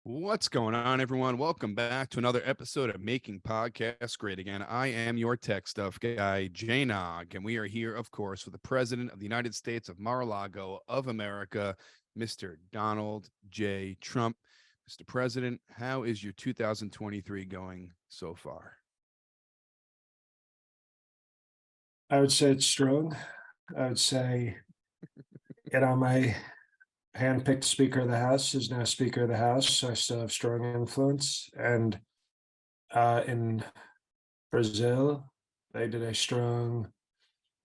What's going on, everyone? Welcome back to another episode of Making Podcasts Great Again. I am your tech stuff guy, J-Nog, and we are here, of course, with the President of the United States of Mar-a-Lago of America, Mr. Donald J. Trump. Mr. President, how is your 2023 going so far? I would say it's strong. I would say, my handpicked Speaker of the House is now Speaker of the House, so I still have strong influence. And in Brazil, they did a strong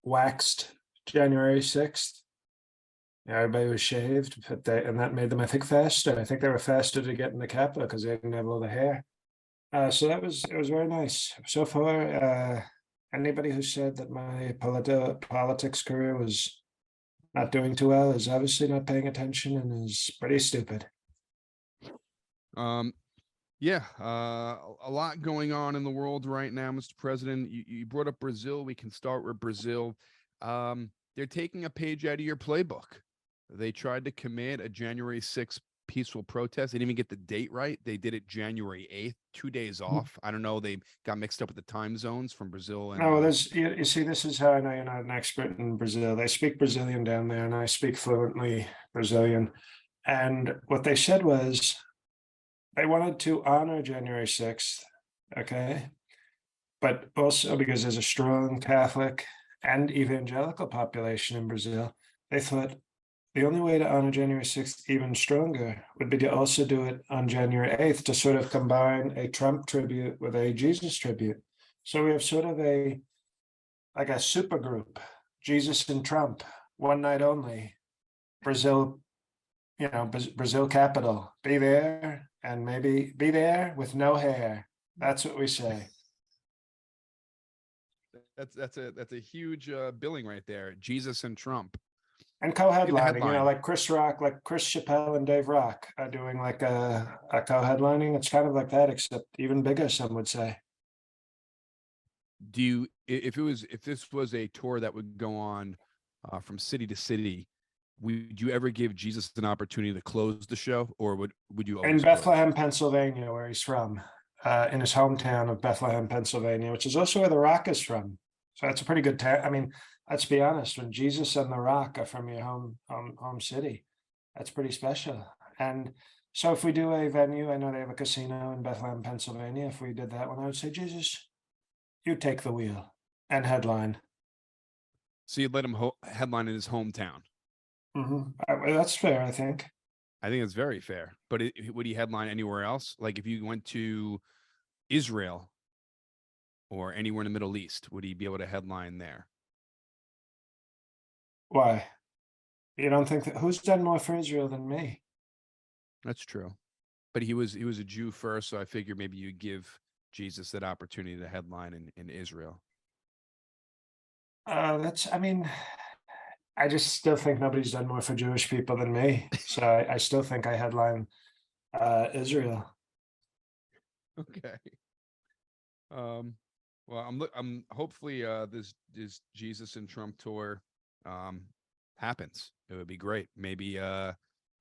waxed January 6th. Everybody was shaved, but and that made them, I think, faster. I think they were faster to get in the Capitol because they didn't have all the hair. So it was very nice. So far, anybody who said that my politics career was not doing too well is obviously not paying attention and is pretty stupid. A lot going on in the world right now, Mr. President. You brought up Brazil. We can start with Brazil. They're taking a page out of your playbook. They tried to commit a January 6th peaceful protest. They didn't even get the date right. They did it January 8th, 2 days off. I don't know. They got mixed up with the time zones from Brazil. And No, you see, this is how I know you're not an expert in Brazil. They speak Brazilian down there, and I speak fluently Brazilian. And what they said was they wanted to honor January 6th, okay? But also because there's a strong Catholic and evangelical population in Brazil, they thought the only way to honor January 6th even stronger would be to also do it on January 8th to sort of combine a Trump tribute with a Jesus tribute. So we have sort of like a super group, Jesus and Trump, one night only, Brazil, Brazil capital, be there and maybe be there with no hair. That's what we say. That's a huge billing right there. Jesus and Trump. And co-headlining, like Chris Rock, like Chris Chappelle and Dave Rock are doing like a co-headlining. It's kind of like that, except even bigger, some would say. Do you, if this was a tour that would go on from city to city, would you ever give Jesus an opportunity to close the show, or would you always in Bethlehem, Pennsylvania, where he's from, in his hometown of Bethlehem, Pennsylvania, which is also where The Rock is from. So that's a pretty good town. I mean, let's be honest, when Jesus and The Rock are from your home city, that's pretty special. And so if we do a venue, I know they have a casino in Bethlehem, Pennsylvania. If we did that one, I would say, Jesus, you take the wheel and headline. So you'd let him headline in his hometown. That's fair, I think. I think it's very fair. But would he headline anywhere else? Like if you went to Israel or anywhere in the Middle East, would he be able to headline there? Why? You don't think that who's done more for Israel than me? That's true. But he was a Jew first, so I figure maybe you give Jesus that opportunity to headline in Israel. I just still think nobody's done more for Jewish people than me. So I still think I headline Israel. Okay. Well, I'm hopefully this Jesus and Trump tour happens. It would be great. Maybe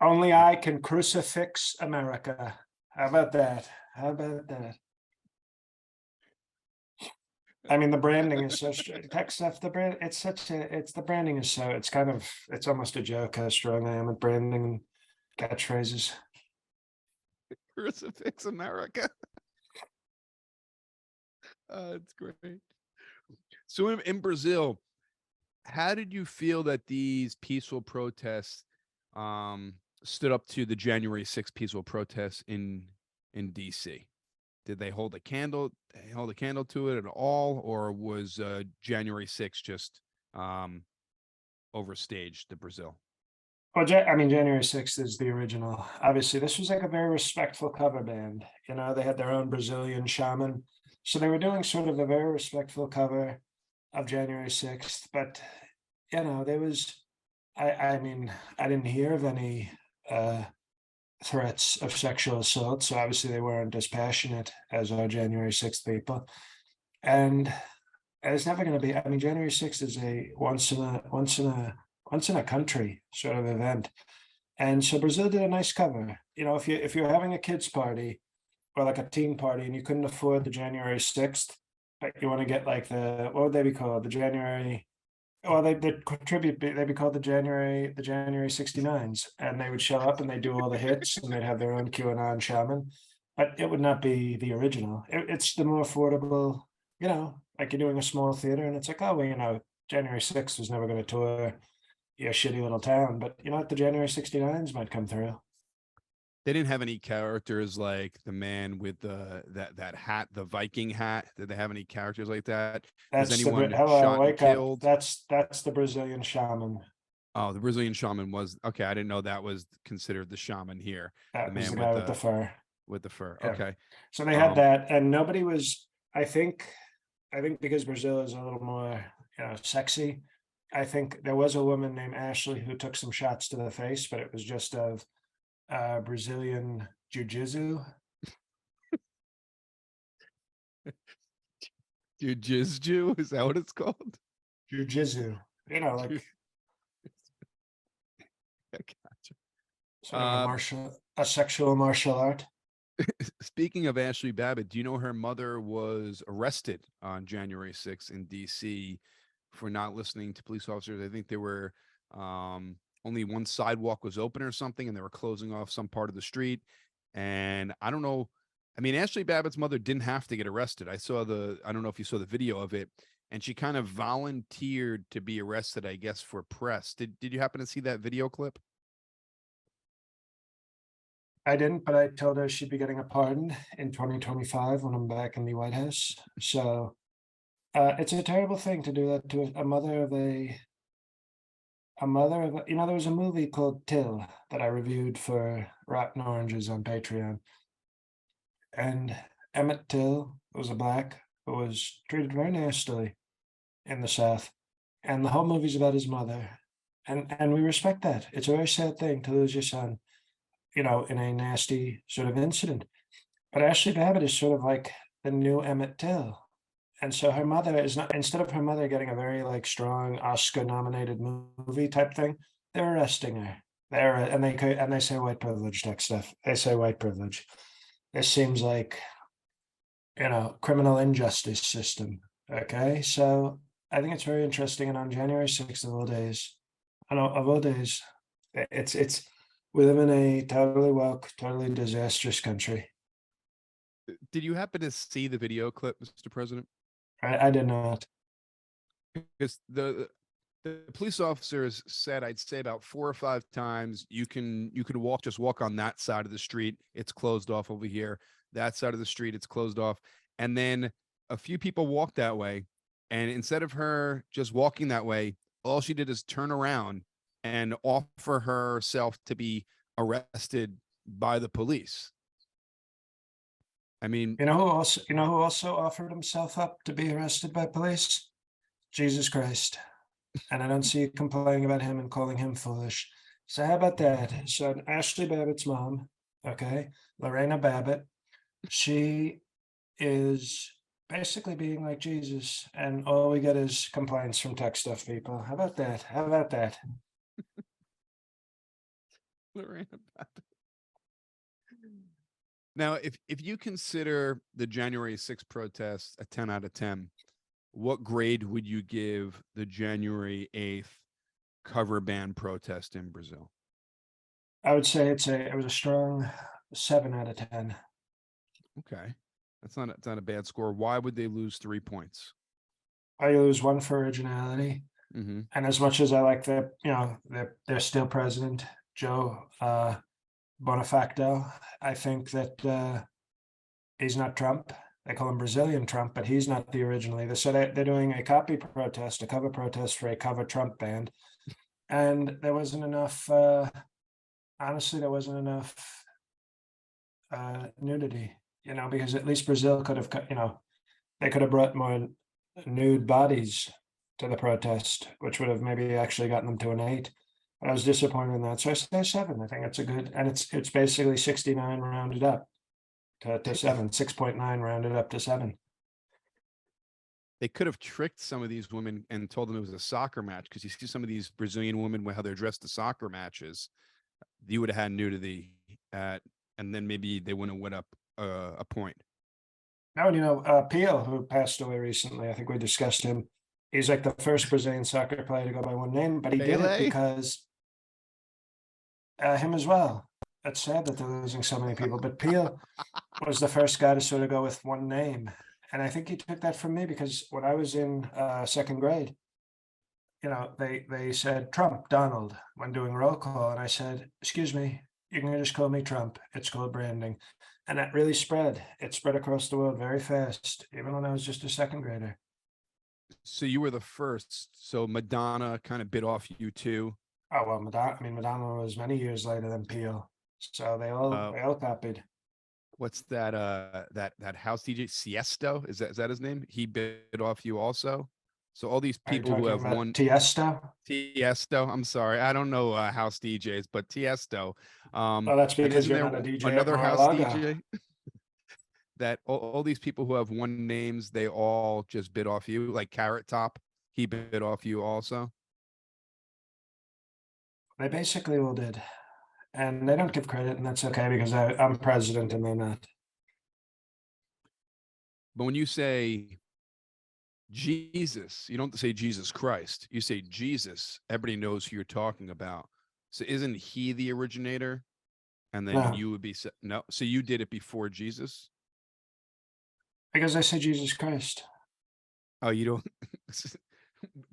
only I can crucifix America. How about that? I mean, the branding is so tech stuff. The branding is so, it's almost a joke how strong I am at branding and catchphrases. Crucifix America. It's great. So in Brazil, how did you feel that these peaceful protests stood up to the January 6th peaceful protests in DC? Did they hold a candle to it at all, or was January 6th just overstaged to Brazil? Well, January 6th is the original. Obviously, this was like a very respectful cover band. They had their own Brazilian shaman. So they were doing sort of a very respectful cover of January 6th. But, there was, I didn't hear of any threats of sexual assault. So obviously they weren't as passionate as our January 6th people. And it's never going to be, January 6th is a once in a country sort of event. And so Brazil did a nice cover. You know, if you're having a kids party or like a teen party and you couldn't afford the January 6th, but you want to get like what would they be called? The January, well, they contribute, they'd be called the January 69s, and they would show up and they do all the hits and they'd have their own QAnon shaman, but it would not be the original. It's the more affordable, you know, like you're doing a small theater and it's like, oh, well, you know, January 6th was never going to tour your shitty little town, but you know what, the January 69s might come through. They didn't have any characters like the man with that hat, the Viking hat. Did they have any characters like that? Was That's the anyone hello, shot and wake up. killed? That's the Brazilian shaman. Oh, the Brazilian shaman was okay. I didn't know that was considered the shaman here. The That was the man guy with the fur. with the fur. Yeah. Okay. So they had that, and nobody was. I think because Brazil is a little more, you know, sexy. I think there was a woman named Ashley who took some shots to the face, but it was just of Brazilian jiu-jitsu. Jiu-jitsu, is that what it's called? Jiu-jitsu, you know, like I gotcha. sort of a sexual martial art. Speaking of Ashley Babbitt, do you know her mother was arrested on January 6th in DC for not listening to police officers? I think there were only one sidewalk was open or something, and they were closing off some part of the street. And I don't know. I mean, Ashley Babbitt's mother didn't have to get arrested. I don't know if you saw the video of it, and she kind of volunteered to be arrested, I guess, for press. Did you happen to see that video clip? I didn't, but I told her she'd be getting a pardon in 2025 when I'm back in the White House. So it's a terrible thing to do that to a mother of you know, there was a movie called Till that I reviewed for Rotten Oranges on Patreon. And Emmett Till was a black who was treated very nastily in the South. And the whole movie's about his mother. And we respect that. It's a very sad thing to lose your son, you know, in a nasty sort of incident. But Ashley Babbitt is sort of like the new Emmett Till. And so her mother is not, instead of her mother getting a very like strong Oscar nominated movie type thing, they're arresting her. And they say white privilege type stuff. They say white privilege. This seems like, you know, criminal injustice system. Okay. So I think it's very interesting. And on January 6th of all days, I know of all days, it's we live in a totally woke, totally disastrous country. Did you happen to see the video clip, Mr. President? I did not. Because the police officers said, I'd say about 4 or 5 times, you could just walk on that side of the street. It's closed off over here. That side of the street, it's closed off. And then a few people walked that way. And instead of her just walking that way, all she did is turn around and offer herself to be arrested by the police. I mean, You know who also offered himself up to be arrested by police? Jesus Christ. And I don't see you complaining about him and calling him foolish. So how about that? So Ashley Babbitt's mom, okay, Lorena Babbitt, she is basically being like Jesus, and all we get is complaints from tech stuff people. How about that? How about that? Lorena Babbitt. Now, if you consider the January 6th protests a 10 out of 10, what grade would you give the January 8th cover band protest in Brazil? I would say it was a strong 7 out of 10. Okay. It's not a bad score. Why would they lose 3 points? I lose one for originality. Mm-hmm. And as much as I like that, you know, they're still president, Joe Bonifacto, I think that he's not Trump. They call him Brazilian Trump, but he's not the originally. So they're doing a copy protest, a cover protest for a cover Trump band. And there wasn't enough, honestly, there wasn't enough nudity, you know, because at least Brazil could have, you know, they could have brought more nude bodies to the protest, which would have maybe actually gotten them to an 8. I was disappointed in that. So I say 7. I think it's a good, and it's basically 69 rounded up to 7, 6.9 rounded up to 7. They could have tricked some of these women and told them it was a soccer match, because you see some of these Brazilian women how they're dressed to soccer matches. you would have had nudity at, and then maybe they wouldn't have went up a point. Now, Peel, who passed away recently, I think we discussed him. He's like the first Brazilian soccer player to go by one name, but he did it Pele? because him as well. It's sad that they're losing so many people, but Peel was the first guy to sort of go with one name. And I think he took that from me because when I was in second grade, they said Trump, Donald, when doing roll call. And I said, excuse me, you can just call me Trump. It's called branding. And that really spread. It spread across the world very fast, even when I was just a second grader. So you were the first. So Madonna kind of bit off you too. Oh, well, Madonna was many years later than Peel. So they all copied. What's that that house DJ Siesto? Is that his name? He bit off you also. So all these Are you people who talking have about one Tiesto? Tiesto. I'm sorry, I don't know house DJs, but Tiesto. Well, that's And because isn't you're there not a DJ at another house Mar-a-Lago. DJ that all these people who have one names, they all just bit off you, like Carrot Top? He bit off you also. They basically all did. And they don't give credit, and that's okay because I'm president and they're not. But when you say Jesus, you don't say Jesus Christ. You say Jesus. Everybody knows who you're talking about. So isn't he the originator? And then No, you would be no. So you did it before Jesus. because I said Jesus Christ. Oh, you don't.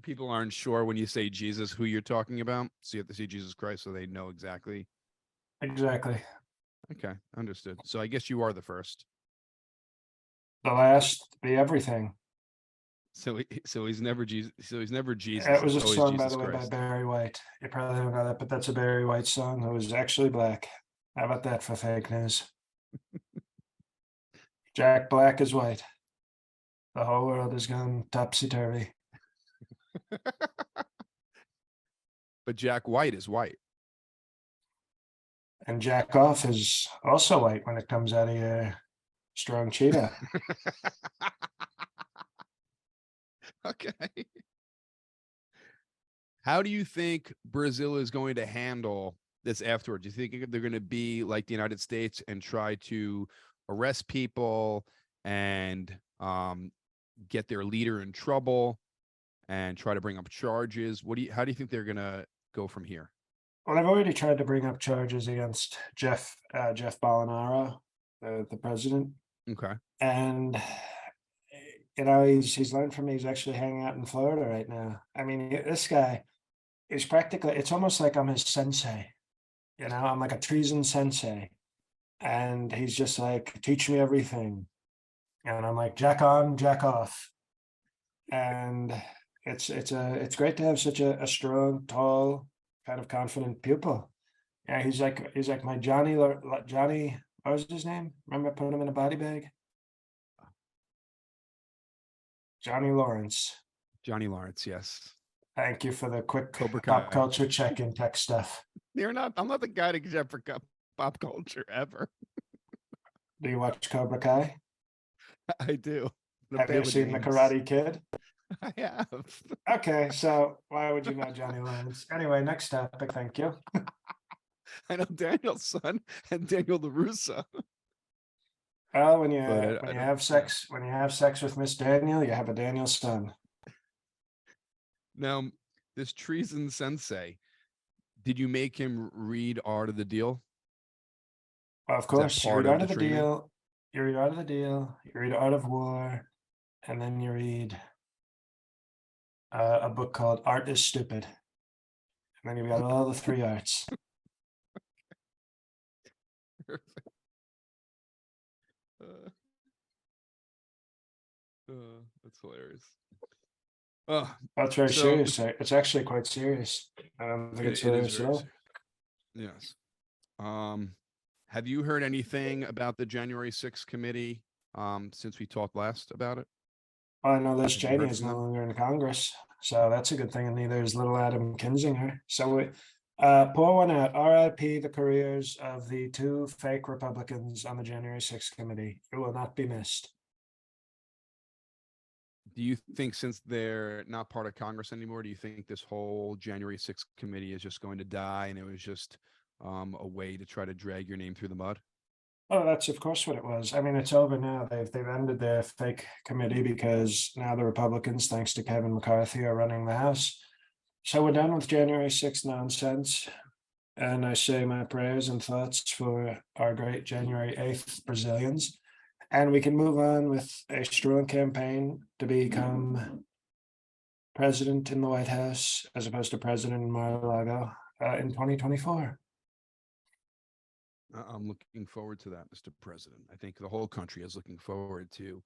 People aren't sure when you say Jesus who you're talking about. So you have to say Jesus Christ so they know exactly. Exactly. Okay, understood. So I guess you are the first. The last, the everything. So he's never Jesus. So he's never Jesus. It was It's a always song, by Jesus the way, by Christ. Barry White. You probably don't know that, but that's a Barry White song. It was actually black. How about that for fake news? Jack Black is white. The whole world has gone topsy-turvy. But Jack White is white. And Jack Off is also white when it comes out of your strong cheetah. Okay. How do you think Brazil is going to handle this afterwards? Do you think they're going to be like the United States and try to arrest people and get their leader in trouble and try to bring up charges? How do you think they're going to go from here? Well, I've already tried to bring up charges against Jeff Bolsonaro, the president, Okay. and he's learned from me. He's actually hanging out in Florida right now. I mean, this guy is practically. It's almost like I'm his sensei. I'm like a treason sensei, and he's just like, teach me everything, and I'm like, jack on, jack off, and it's great to have such a strong, tall, kind of confident pupil. Yeah, he's like my Johnny. What was his name? Remember, I put him in a body bag. Johnny Lawrence. Johnny Lawrence, yes. Thank you for the quick Cobra pop Kai. culture check-in tech stuff. I'm not the guy to get for pop culture ever. Do you watch Cobra Kai? I do. Have you seen The Karate Kid? I have. Okay, so why would you know Johnny Lawrence? Anyway, next topic. Thank you. I know Daniel's son and Daniel LaRusso. Well, when you But have sex with Miss Daniel, you have a Daniel son. Now, this treason sensei, did you make him read Art of the Deal? Well, of Is that course, you part read of Art the of the training? Deal. You read Art of the Deal. You read Art of War, and then you read a book called Art is Stupid. And then you've got all the three arts. uh, that's hilarious. Oh, That's very so serious. It's actually quite serious. I don't think it's it is serious at very all. serious. Yes. Have you heard anything about the January 6th committee since we talked last about it? Well, I know Liz Have you Cheney heard is from no them? longer in Congress, so that's a good thing. And neither is little Adam Kinzinger. So we pour one out. R.I.P. the careers of the two fake Republicans on the January 6th committee. It will not be missed. Do you think since they're not part of Congress anymore, do you think this whole January 6th committee is just going to die and it was just a way to try to drag your name through the mud? Oh, that's of course what it was. I mean, it's over now. They've ended their fake committee because now the Republicans, thanks to Kevin McCarthy, are running the House. So we're done with January 6th nonsense. And I say my prayers and thoughts for our great January 8th Brazilians. And we can move on with a strong campaign to become president in the White House as opposed to president in Mar-a-Lago in 2024. I'm looking forward to that, Mr. President. I think the whole country is looking forward to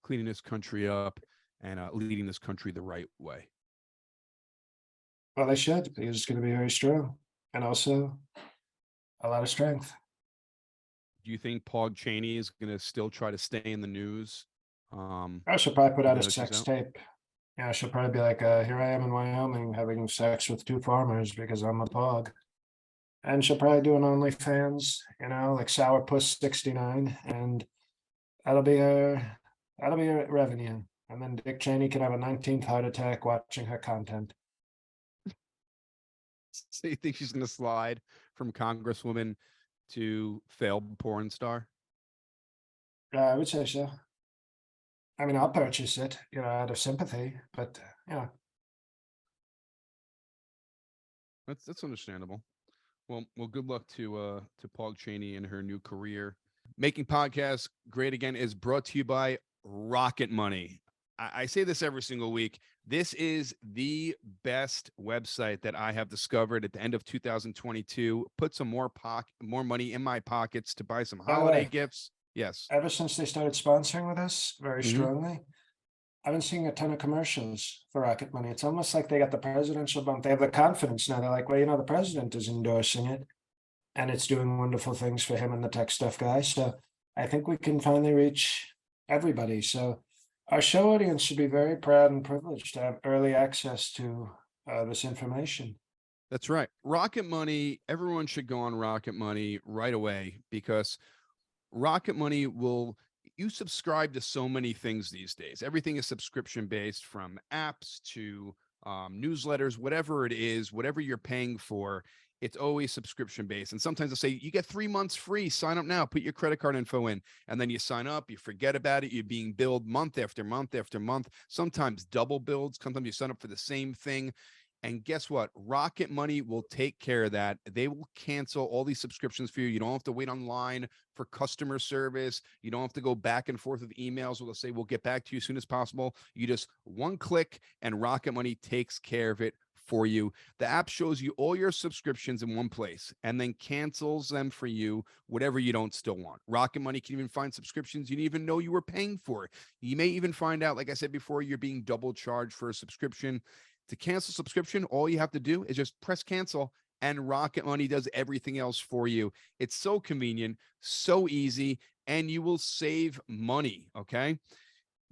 cleaning this country up and leading this country the right way. Well, they should, because it's going to be very strong and also a lot of strength. Do you think Paul Cheney is going to still try to stay in the news? I should probably put out even a though she's sex out? tape. Yeah, she'll probably be like, here I am in Wyoming having sex with 2 farmers because I'm a pog. And she'll probably do an OnlyFans, like Sourpuss 69, and that'll be her revenue. And then Dick Cheney can have a 19th heart attack watching her content. So you think she's going to slide from congresswoman to failed porn star? I would say so. I mean, I'll purchase it, out of sympathy, but That's understandable. Well, good luck to Paul Cheney in her new career. Making podcasts great again is brought to you by Rocket Money. I say this every single week. This is the best website that I have discovered at the end of 2022. Put some more money in my pockets to buy some by the holiday way, gifts. Yes. ever since they started sponsoring with us very Mhm. strongly, I've been seeing a ton of commercials for Rocket Money. It's almost like they got the presidential bump. They have the confidence now. They're like, well, the president is endorsing it and it's doing wonderful things for him and the tech stuff guy. So I think we can finally reach everybody. So our show audience should be very proud and privileged to have early access to this information. That's right. Rocket Money, everyone should go on Rocket Money right away because Rocket Money you subscribe to so many things these days. Everything is subscription based, from apps to newsletters, whatever it is, whatever you're paying for, it's always subscription based. And sometimes they'll say, you get 3 months free, sign up now, put your credit card info in. And then you sign up, you forget about it. You're being billed month after month after month, sometimes double billed. Sometimes you sign up for the same thing. And guess what? Rocket Money will take care of that. They will cancel all these subscriptions for you. You don't have to wait online for customer service. You don't have to go back and forth with emails where they'll say, we'll get back to you as soon as possible. You just one click and Rocket Money takes care of it for you. The app shows you all your subscriptions in one place and then cancels them for you, whatever you don't still want. Rocket Money can even find subscriptions you didn't even know you were paying for. You may even find out, like I said before, you're being double charged for a subscription. To cancel subscription, all you have to do is just press cancel and Rocket Money does everything else for you. It's so convenient, so easy, and you will save money, okay?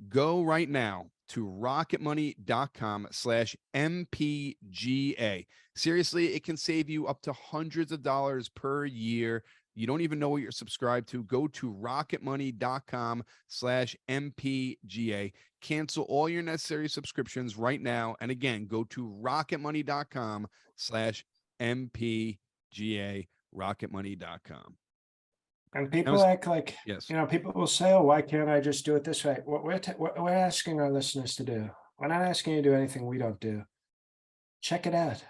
Go right now to rocketmoney.com/MPGA. Seriously, it can save you up to hundreds of dollars per year. You don't even know what you're subscribed to. Go to rocketmoney.com/MPGA. Cancel all your necessary subscriptions right now. And again, go to rocketmoney.com/MPGA, rocketmoney.com. And people act like, Yes. people will say, oh, why can't I just do it this way? What we're asking our listeners to do. We're not asking you to do anything we don't do. Check it out.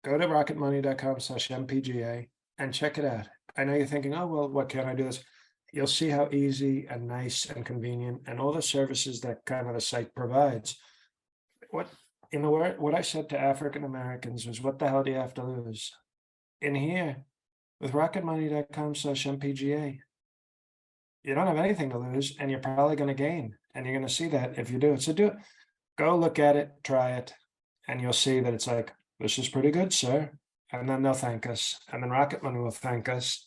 Go to rocketmoney.com/MPGA and check it out. I know you're thinking, oh, well, what can I do this? You'll see how easy and nice and convenient and all the services that kind of the site provides. What I said to African Americans was, what the hell do you have to lose? In here, with rocketmoney.com/MPGA, you don't have anything to lose and you're probably going to gain. And you're going to see that if you do it. So go look at it, try it, and you'll see that it's like, this is pretty good, sir. And then they'll thank us. And then Rocket Money will thank us.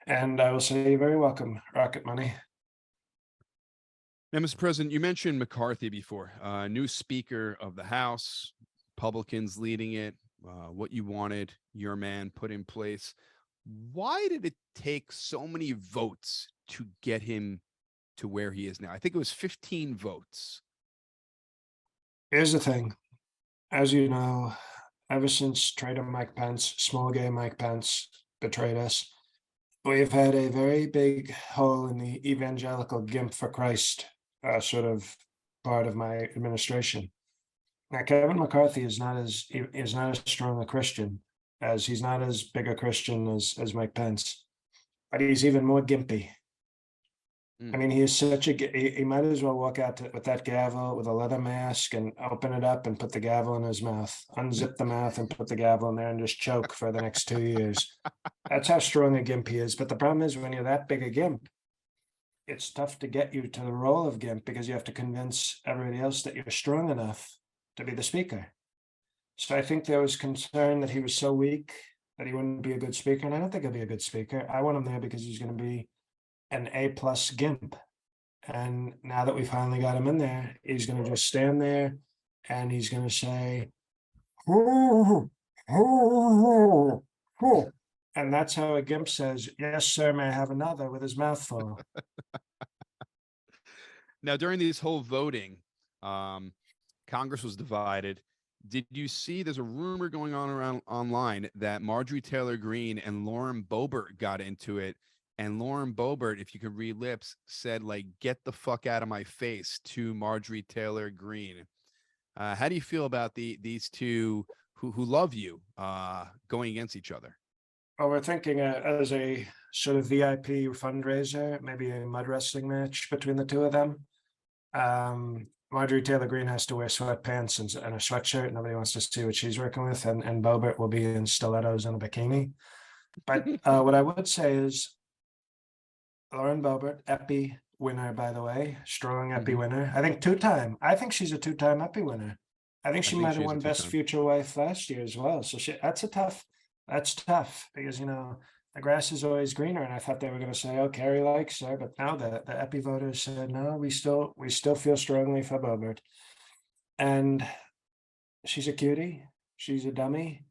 And I will say, you're very welcome, Rocket Money. Now, Mr. President, you mentioned McCarthy before, new Speaker of the House, Republicans leading it, what you wanted, your man put in place. Why did it take so many votes to get him to where he is now? I think it was 15 votes. Here's the thing. As you know, ever since Trader Mike Pence, small gay Mike Pence, betrayed us. We've had a very big hole in the evangelical gimp for Christ sort of part of my administration. Now, Kevin McCarthy is not as strong a Christian as he's not as big a Christian as Mike Pence, but he's even more gimpy. I mean, he is such a, he might as well walk out with that gavel with a leather mask and open it up and put the gavel in his mouth, unzip the mouth and put the gavel in there and just choke for the next 2 years. That's how strong a gimp he is. But the problem is when you're that big a gimp, it's tough to get you to the role of gimp because you have to convince everybody else that you're strong enough to be the speaker. So I think there was concern that he was so weak that he wouldn't be a good speaker. And I don't think he'll be a good speaker. I want him there because he's going to be an A+ gimp. And now that we finally got him in there, he's going to just stand there and he's going to say, "Hoo, hoo, hoo." And that's how a gimp says, "Yes, sir, may I have another," with his mouth full. Now, during these whole voting, Congress was divided. Did you see there's a rumor going on around online that Marjorie Taylor Greene and Lauren Boebert got into it? And Lauren Boebert, if you could read lips, said, like, "Get the fuck out of my face" to Marjorie Taylor Greene. How do you feel about these two who love you going against each other? Well, we're thinking as a sort of VIP fundraiser, maybe a mud wrestling match between the two of them. Marjorie Taylor Greene has to wear sweatpants and a sweatshirt. Nobody wants to see what she's working with. And Boebert will be in stilettos and a bikini. But what I would say is Lauren Boebert, Epi winner, by the way, strong Epi winner. I think two-time. I think she's a two-time Epi winner. I think she might have won Best Future Wife last year as well. So that's tough because, you know, the grass is always greener. And I thought they were going to say, "Oh, Kerry likes her," but now the Epi voters said, "No, we still feel strongly for Boebert." And she's a cutie. She's a dummy.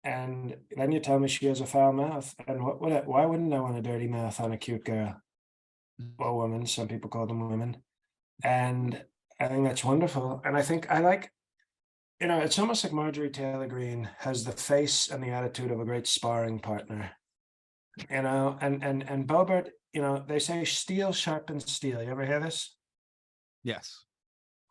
And then you tell me she has a foul mouth. And why wouldn't I want a dirty mouth on a cute girl? Well, woman, some people call them women. And I think that's wonderful. And I think I like, you know, it's almost like Marjorie Taylor Greene has the face and the attitude of a great sparring partner. You know, and Boebert, you know, they say steel sharpens steel. You ever hear this? Yes.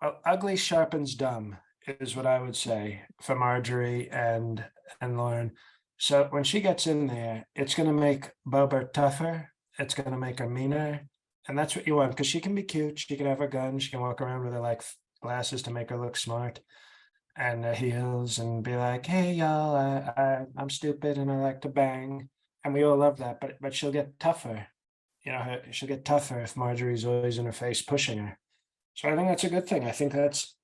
Well, ugly sharpens dumb is what I would say for Marjorie and Lauren. So when she gets in there, it's going to make Boebert tougher. It's going to make her meaner. And that's what you want, because she can be cute. She can have her gun. She can walk around with her like glasses to make her look smart and heels and be like, "Hey, y'all, I'm stupid and I like to bang." And we all love that. But she'll get tougher. You know, she'll get tougher if Marjorie's always in her face pushing her. So I think that's a good thing. I think that's,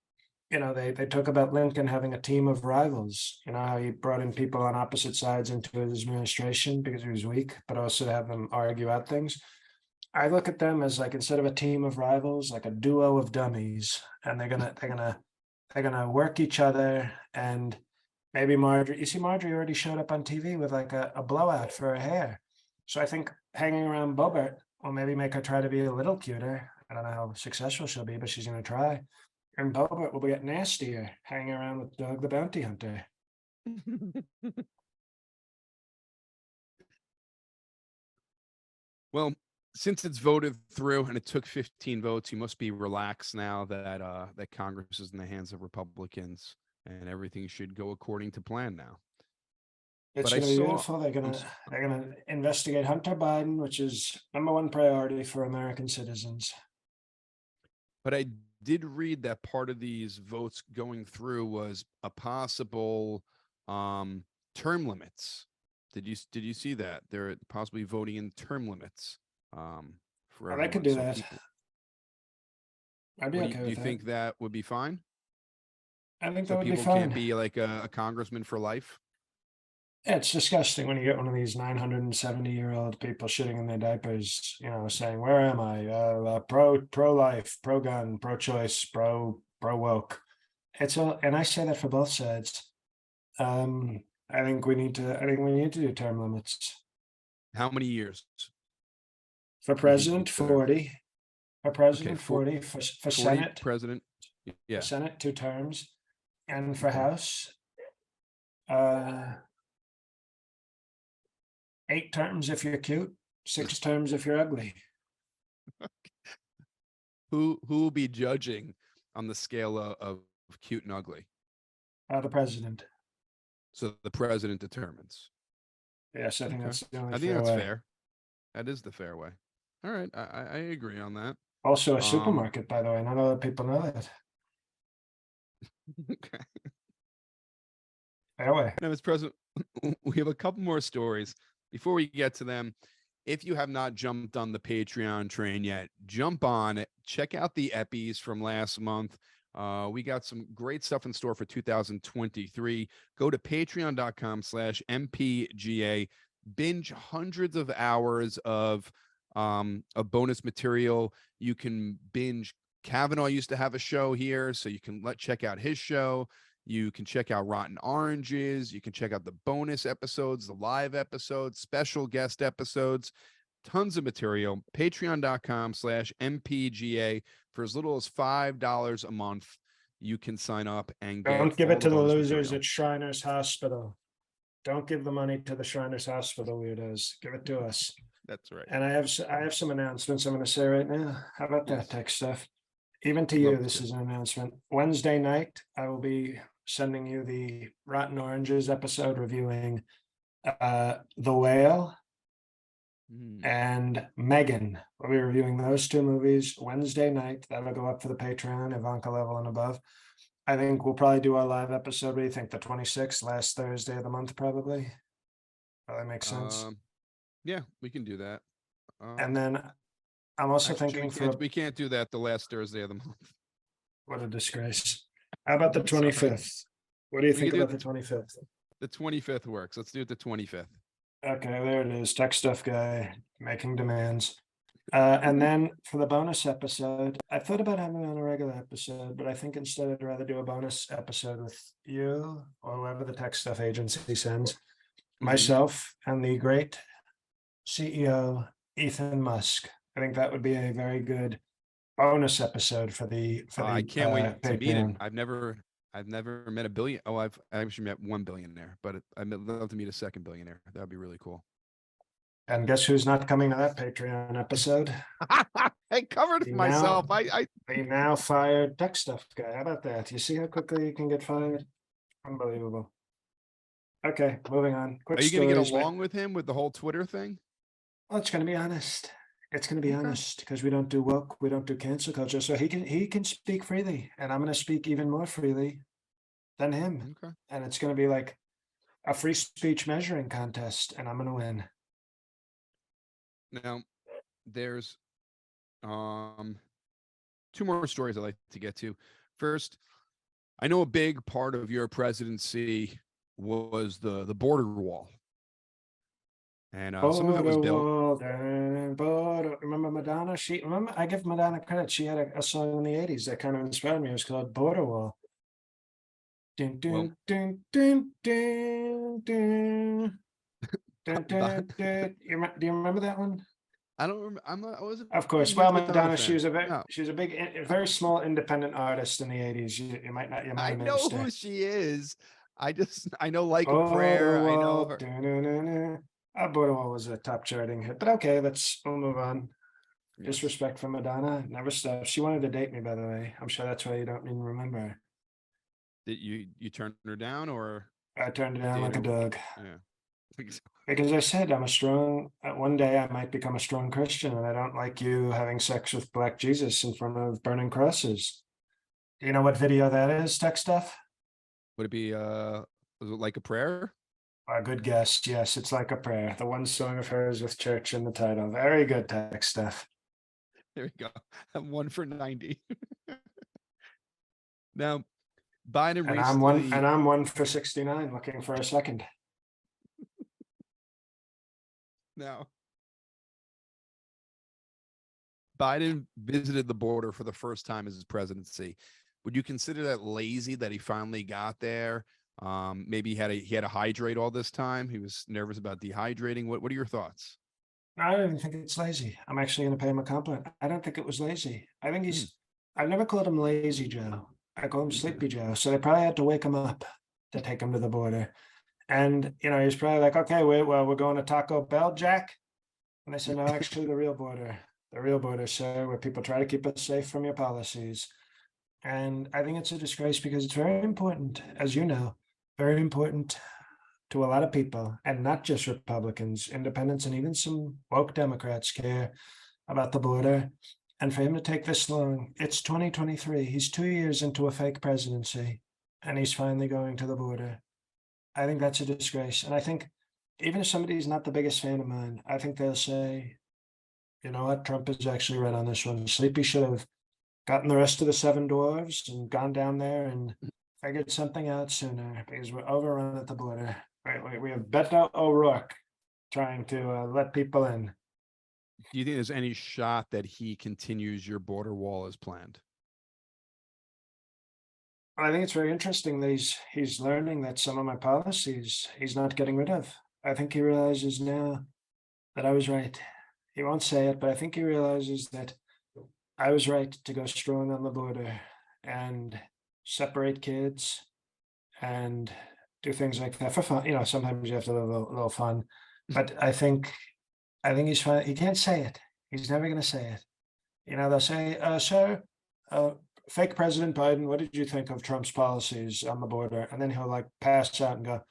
you know, they talk about Lincoln having a team of rivals. You know, how he brought in people on opposite sides into his administration because he was weak, but also to have them argue out things. I look at them as like, instead of a team of rivals, like a duo of dummies, and they're gonna work each other. And maybe Marjorie, you see, Marjorie already showed up on TV with like a blowout for her hair. So I think hanging around Boebert will maybe make her try to be a little cuter. I don't know how successful she'll be, but she's going to try. And Boebert will get nastier hanging around with Doug the Bounty Hunter. Well, since it's voted through and it took 15 votes, you must be relaxed now that that Congress is in the hands of Republicans and everything should go according to plan now. It's going to be beautiful. They're going to investigate Hunter Biden, which is #1 priority for American citizens. But I did read that part of these votes going through was a possible term limits. Did you see that? They're possibly voting in term limits for everyone. I could do that. I'd be okay with that. Do you think that would be fine? I think that would be fine. So people can't be like a congressman for life? Yeah, it's disgusting when you get one of these 970-year-old people shitting in their diapers, you know, saying, "Where am I? Pro-life, pro-gun, pro-choice, pro-woke." It's all, and I say that for both sides. I think we need to do term limits. How many years? For president, 40. For president, Okay, 40. For Senate, president. Yeah. For Senate, 2 terms. And for House, 8 terms if you're cute, 6 terms if you're ugly. Who will be judging on the scale of cute and ugly? The president. So the president determines. Yes, I think Okay. that's the only I think fair that's way. fair. That is the fair way. All right, I agree on that. Also a supermarket, by the way. Not a lot of people know that. Okay. Fair way. Now, Mr. President, we have a couple more stories. Before we get to them, if you have not jumped on the Patreon train yet, jump on it. Check out the Eppies from last month. We got some great stuff in store for 2023. Go to patreon.com/MPGA. Binge hundreds of hours of bonus material. You can binge. Kavanaugh used to have a show here, so you can check out his show. You can check out Rotten Oranges. You can check out the bonus episodes, the live episodes, special guest episodes, tons of material. Patreon.com/MPGA. For as little as $5 a month, you can sign up and get Don't give all it to the bonus losers material. at Shriners Hospital. Don't give the money to the Shriners Hospital weirdos. Give it to us. That's right. And I have some announcements I'm going to say right now. How about that Yes. tech stuff? Even to Love you, to. this is an announcement. Wednesday night, I will be sending you the Rotten Oranges episode reviewing The Whale and Megan. We'll be reviewing those 2 movies Wednesday night. That'll go up for the Patreon, Ivanka level and above. I think we'll probably do our live episode. What do you think? The 26th, last Thursday of the month, probably. Probably makes sense. Yeah, we can do that. And then I'm also actually, thinking we can't do that the last Thursday of the month. What a disgrace. How about the I'm sorry. 25th? What do you We think can do about the 25th? The 25th works. Let's do it the 25th. Okay, there it is. Tech stuff guy making demands. And then for the bonus episode, I thought about having on a regular episode, but I think instead I'd rather do a bonus episode with you or whoever the tech stuff agency sends, myself and the great CEO Ethan Musk. I think that would be a very good bonus episode for the I can't wait to meet him. Patreon. I've never met a billion. Oh, I've actually met one billionaire, but I'd love to meet a second billionaire. That'd be really cool. And guess who's not coming to that Patreon episode? I covered it myself. The now fired tech stuff guy. How about that? You see how quickly you can get fired? Unbelievable. Okay, moving on. Quick Are you going to get stories, along with him with the whole Twitter thing? Well, it's going to be honest. It's going to be honest because we don't do woke, we don't do cancel culture. So he can speak freely, and I'm going to speak even more freely than him. Okay. And it's going to be like a free speech measuring contest, and I'm going to win. Now, there's 2 more stories I'd like to get to. First, I know a big part of your presidency was the border wall. And some of it was built. Remember Madonna? I give Madonna credit. She had a song in the 80s that kind of inspired me. It was called Border Wall. Dun, dun, dun, dun, dun, dun. Dun, dun, dun. Do you remember that one? I don't remember. I wasn't. Of course. Well, Madonna, she was a very small independent artist in the 80s. You might not. I know who she is. I know Like a Prayer. I know her. Border Wall was a top charting hit. But okay, we'll move on. Yes. Disrespect for Madonna never stopped. She wanted to date me, by the way. I'm sure that's why you don't even remember her. Did you turn her down, or? I turned her down like a dog. Yeah. Because I said one day I might become a strong Christian, and I don't like you having sex with Black Jesus in front of burning crosses. Do you know what video that is, tech stuff? Would it be was it Like a Prayer? A good guess. Yes, it's Like a Prayer. The one song of hers with church in the title. Very good tech stuff. There we go. I'm 1 for 90. Now, Biden recently. I'm 1 for 69, looking for a second. Now, Biden visited the border for the first time as his presidency. Would you consider that lazy that he finally got there? Maybe he had to hydrate all this time. He was nervous about dehydrating. What are your thoughts? I don't even think it's lazy. I'm actually going to pay him a compliment. I don't think it was lazy. I think I've never called him Lazy Joe. I call him Sleepy Joe. So they probably had to wake him up to take him to the border. And, he's probably like, okay, we're going to Taco Bell, Jack. And they said, no, actually the real border, sir, where people try to keep us safe from your policies. And I think it's a disgrace because it's very important, as you know, very important to a lot of people, and not just Republicans, independents, and even some woke Democrats care about the border. And for him to take this long, it's 2023. He's 2 years into a fake presidency, and he's finally going to the border. I think that's a disgrace. And I think even if somebody's not the biggest fan of mine, I think they'll say, you know what, Trump is actually right on this one. Sleepy should have gotten the rest of the seven dwarves and gone down there and figured something out sooner because we're overrun at the border. Right, we have Beto O'Rourke trying to let people in. Do you think there's any shot that he continues your border wall as planned? I think it's very interesting that he's learning that some of my policies he's not getting rid of. I think he realizes now that I was right. He won't say it, but I think he realizes that I was right to go strong on the border and separate kids and do things like that for fun. Sometimes you have to have a little fun, but I think he's fine. He can't say it. He's never going to say it. They'll say, sir, fake President Biden, what did you think of Trump's policies on the border? And then he'll like pass out and go,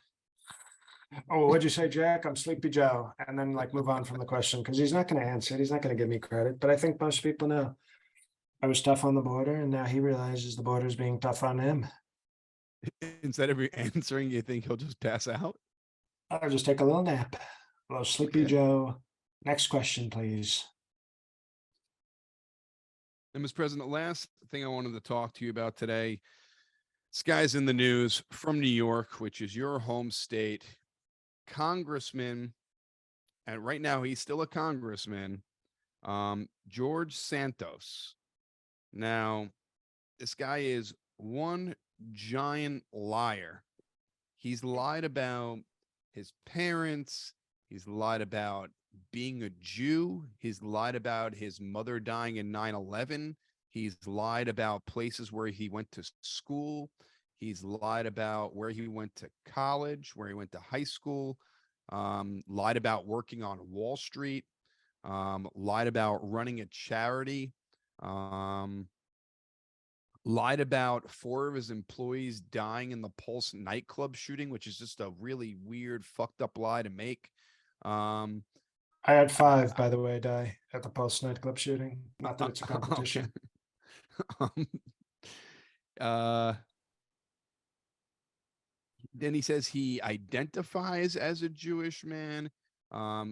oh, what'd you say, Jack? I'm Sleepy Joe. And then like move on from the question because he's not going to answer it. He's not going to give me credit. But I think most people know I was tough on the border, and now he realizes the border is being tough on him. Instead of answering, you think he'll just pass out? I'll just take a little nap. Hello, Sleepy Okay. Joe. Next question, please. And Mr. President, the last thing I wanted to talk to you about today, this guy's in the news from New York, which is your home state. Congressman, and right now he's still a congressman, George Santos. Now, this guy is one giant liar. He's lied about his parents. He's lied about being a Jew. He's lied about his mother dying in 9/11. He's lied about places where he went to school. He's lied about where he went to college, where he went to high school, lied about working on Wall Street, lied about running a charity, lied about 4 of his employees dying in the Pulse nightclub shooting, which is just a really weird, fucked up lie to make. I had 5, by the way, die at the Pulse nightclub shooting. Not that it's a competition. Then he says he identifies as a Jewish man.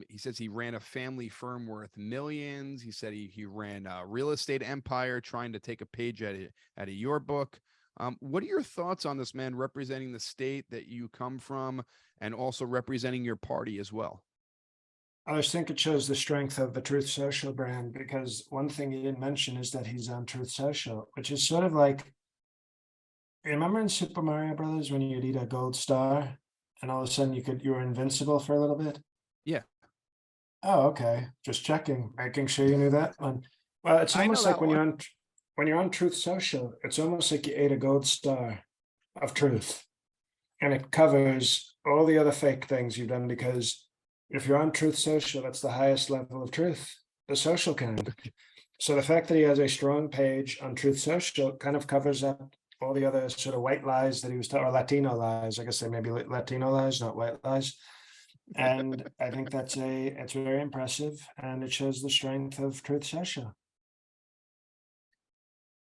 He says he ran a family firm worth millions. He said he ran a real estate empire, trying to take a page out of your book. What are your thoughts on this man representing the state that you come from and also representing your party as well? I just think it shows the strength of the Truth Social brand, because one thing he didn't mention is that he's on Truth Social, which is sort of like, remember in Super Mario Brothers when you'd eat a gold star and all of a sudden you were invincible for a little bit? Yeah. Oh, okay. Just checking, making sure you knew that one. Well, it's I know almost like that when one. you're on Truth Social, it's almost like you ate a gold star of truth. And it covers all the other fake things you've done, because if you're on Truth Social, that's the highest level of truth, the social kind. So the fact that he has a strong page on Truth Social kind of covers up all the other sort of white lies that he was telling, or Latino lies. I guess they may be Latino lies, not white lies. And I think it's very impressive, and it shows the strength of Truth Social.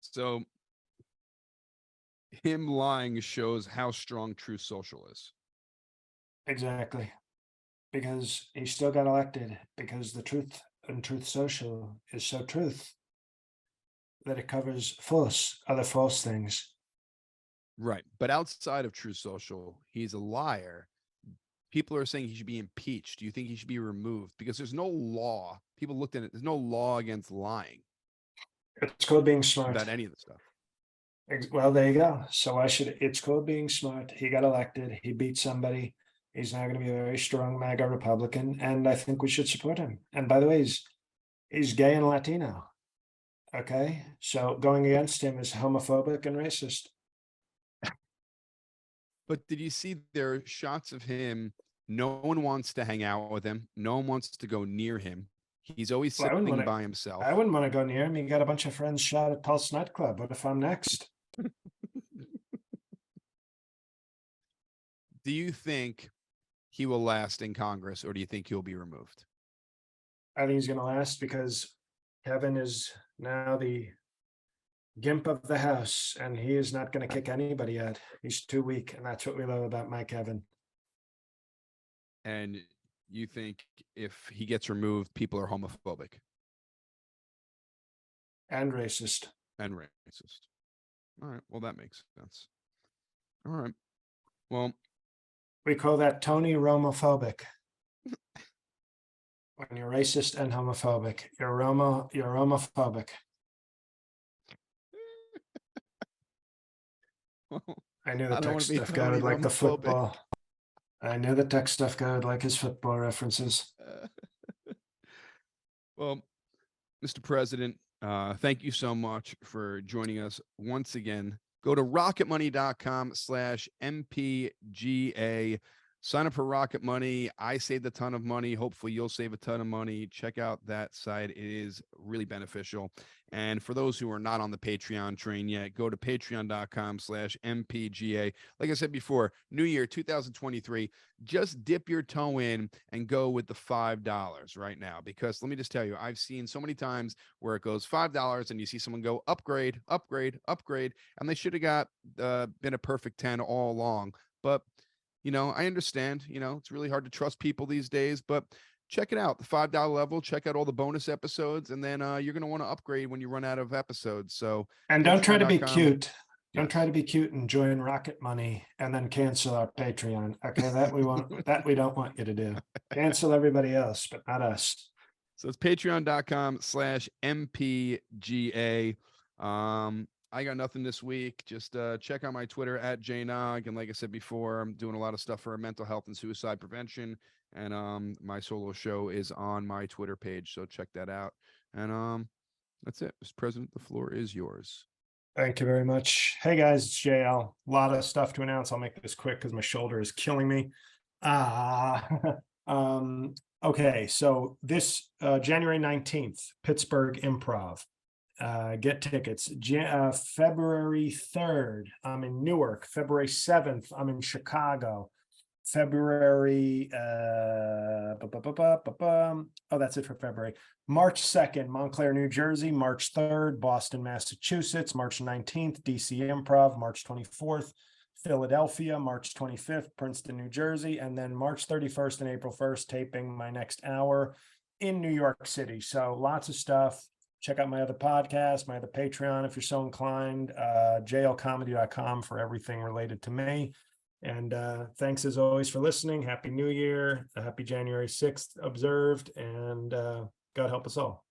So him lying shows how strong Truth Social is. Exactly. Because he still got elected, because the truth and Truth Social is so truth that it covers other false things. Right. But outside of Truth Social, he's a liar. People are saying he should be impeached. Do you think he should be removed? Because there's no law. People looked at it. There's no law against lying It's called being smart. about any of the stuff. Well, there you go. So it's called being smart. He got elected. He beat somebody. He's now going to be a very strong MAGA Republican, and I think we should support him. And by the way, he's gay and Latino. Okay, so going against him is homophobic and racist. But did you see there are shots of him? No one wants to hang out with him. No one wants to go near him. He's always Well, sitting by himself. I wouldn't want to go near him. You got a bunch of friends shot at Pulse nightclub. What if I'm next? Do you think he will last in Congress, or do you think he'll be removed? I think he's going to last because Kevin is now the gimp of the house, and he is not going to kick anybody out. He's too weak, and that's what we love about my Kevin. And you think if he gets removed, people are homophobic And racist. and racist? All right. Well, that makes sense. All right. Well, We call that Tony Romophobic. When you're racist and homophobic, you're homophobic. I knew the I don't tech wanna be stuff guy Tony would like the Romophobic. football. I knew the tech stuff guy would like his football references. Well, Mr. President, thank you so much for joining us once again. Go to rocketmoney.com/MPGA. Sign up for Rocket Money. I saved a ton of money. Hopefully you'll save a ton of money. Check out that site. It is really beneficial. And for those who are not on the Patreon train yet, go to patreon.com/MPGA. Like I said before, New Year 2023, just dip your toe in and go with the $5 right now. Because let me just tell you, I've seen so many times where it goes $5 and you see someone go upgrade, upgrade, upgrade, and they should have got been a perfect 10 all along. But I understand, it's really hard to trust people these days, but check it out. The $5 level, check out all the bonus episodes, and then you're going to want to upgrade when you run out of episodes. So, and don't try to be cute. Don't Yes. try to be cute and join Rocket Money and then cancel our Patreon. Okay, that we don't want you to do. Cancel everybody else, but not us. So it's patreon.com/MPGA. I got nothing this week. Just check out my Twitter at JNog. And like I said before, I'm doing a lot of stuff for mental health and suicide prevention. And my solo show is on my Twitter page. So check that out. And that's it. Mr. President, the floor is yours. Thank you very much. Hey guys, it's JL. A lot of stuff to announce. I'll make this quick because my shoulder is killing me. Okay, so this January 19th, Pittsburgh Improv. Get tickets. February 3rd, I'm in Newark. February 7th, I'm in Chicago. February, that's it for February. March 2nd, Montclair, New Jersey. March 3rd, Boston, Massachusetts. March 19th, DC Improv. March 24th, Philadelphia. March 25th, Princeton, New Jersey. And then March 31st and April 1st, taping my next hour in New York City. So lots of stuff. Check out my other podcast, my other Patreon, if you're so inclined, jlcomedy.com for everything related to me. And thanks as always for listening. Happy New Year. Happy January 6th observed. And God help us all.